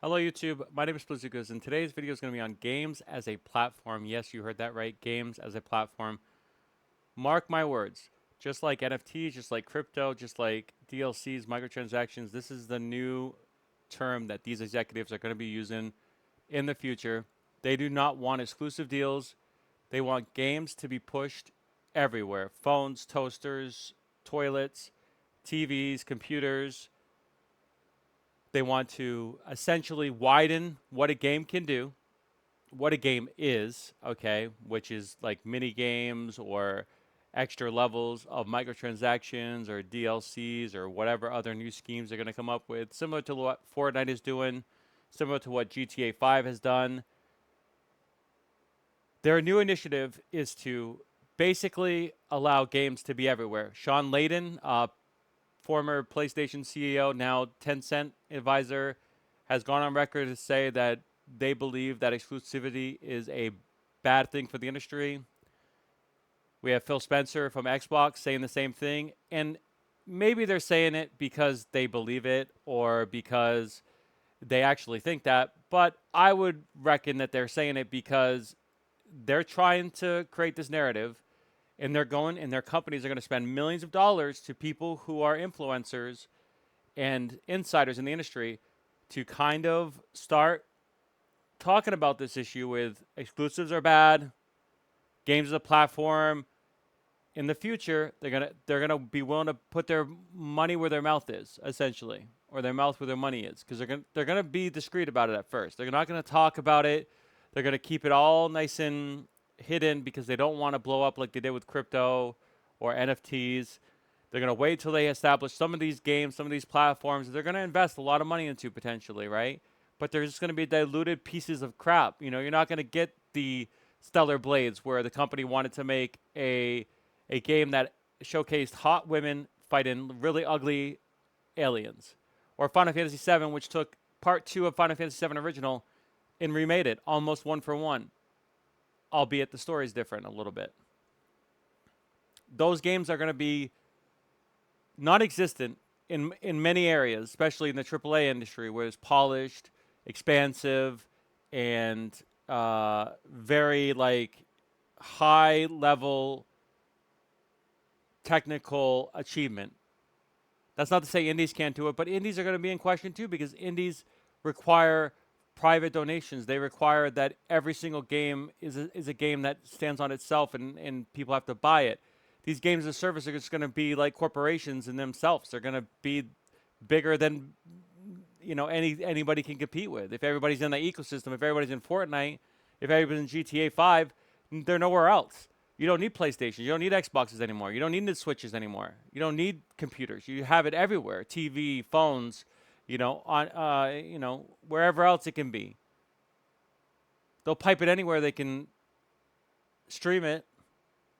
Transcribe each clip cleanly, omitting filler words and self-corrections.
Hello YouTube, my name is Blizzard, and today's video is going to be on games as a platform. Yes, you heard that right, games as a platform. Mark my words, just like NFTs, just like crypto, just like DLCs, microtransactions, this is the new term that these executives are going to be using in the future. They do not want exclusive deals. They want games to be pushed everywhere. Phones, toasters, toilets, TVs, computers. They want to essentially widen what a game can do, what a game is, okay, which is like mini games or extra levels of microtransactions or DLCs or whatever other new schemes they're going to come up with, similar to what Fortnite is doing, similar to what GTA 5 has done. Their new initiative is to basically allow games to be everywhere. Sean Layden, former PlayStation CEO, now Tencent advisor, has gone on record to say that they believe that exclusivity is a bad thing for the industry. We have Phil Spencer from Xbox saying the same thing. And maybe they're saying it because they believe it or because they actually think that. But I would reckon that they're saying it because they're trying to create this narrative, and their companies are going to spend millions of dollars to people who are influencers and insiders in the industry to kind of start talking about this issue with exclusives are bad, games as a platform. In the future, they're gonna be willing to put their money where their mouth is, essentially, or their mouth where their money is, because they're gonna be discreet about it at first. They're not gonna talk about it. They're gonna keep it all nice and hidden because they don't want to blow up like they did with crypto or NFTs. They're going to wait till they establish some of these games, some of these platforms. They're going to invest a lot of money into potentially, right? But there's just going to be diluted pieces of crap. You know, you're not going to get the Stellar Blades where the company wanted to make a game that showcased hot women fighting really ugly aliens. Or Final Fantasy VII, which took part 2 of Final Fantasy VII Original and remade it almost one for one, albeit the story is different a little bit. Those games are going to be non-existent in many areas, especially in the AAA industry, where it's polished, expansive, and very like high level technical achievement. That's not to say indies can't do it, but indies are going to be in question too, because indies require private donations. They require that every single game is a game that stands on itself, and people have to buy it. These games as a service are just going to be like corporations in themselves. They're going to be bigger than anybody can compete with. If everybody's in the ecosystem, if everybody's in Fortnite, if everybody's in GTA 5, they're nowhere else. You don't need PlayStations. You don't need Xboxes anymore. You don't need the Switches anymore. You don't need computers. You have it everywhere. TV, phones, on wherever else it can be. They'll pipe it anywhere they can stream it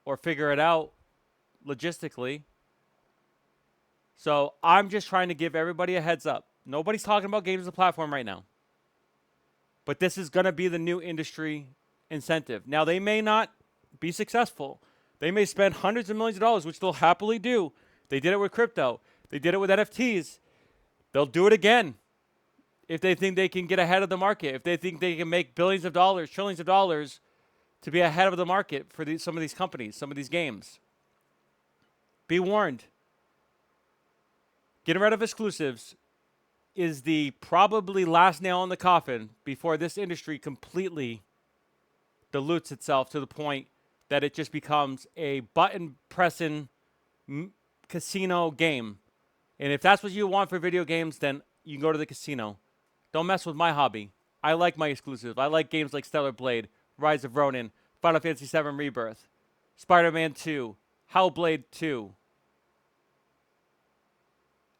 or figure it out logistically. So I'm just trying to give everybody a heads up. Nobody's talking about games as a platform right now. But this is going to be the new industry incentive. Now, they may not be successful. They may spend hundreds of millions of dollars, which they'll happily do. They did it with crypto. They did it with NFTs. They'll do it again if they think they can get ahead of the market, if they think they can make billions of dollars, trillions of dollars to be ahead of the market for some of these companies, some of these games. Be warned. Getting rid of exclusives is the probably last nail in the coffin before this industry completely dilutes itself to the point that it just becomes a button-pressing casino game. And if that's what you want for video games, then you can go to the casino. Don't mess with my hobby. I like my exclusives. I like games like Stellar Blade, Rise of Ronin, Final Fantasy VII Rebirth, Spider-Man 2, Hellblade 2.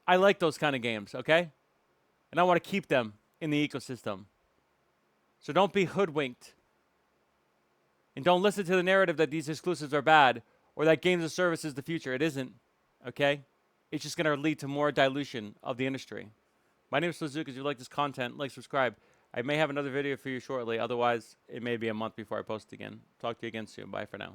I like those kind of games, okay? And I want to keep them in the ecosystem. So don't be hoodwinked. And don't listen to the narrative that these exclusives are bad or that games as a service is the future. It isn't, okay? It's just going to lead to more dilution of the industry. My name is Suzuki. If you like this content, like, subscribe. I may have another video for you shortly. Otherwise, it may be a month before I post again. Talk to you again soon. Bye for now.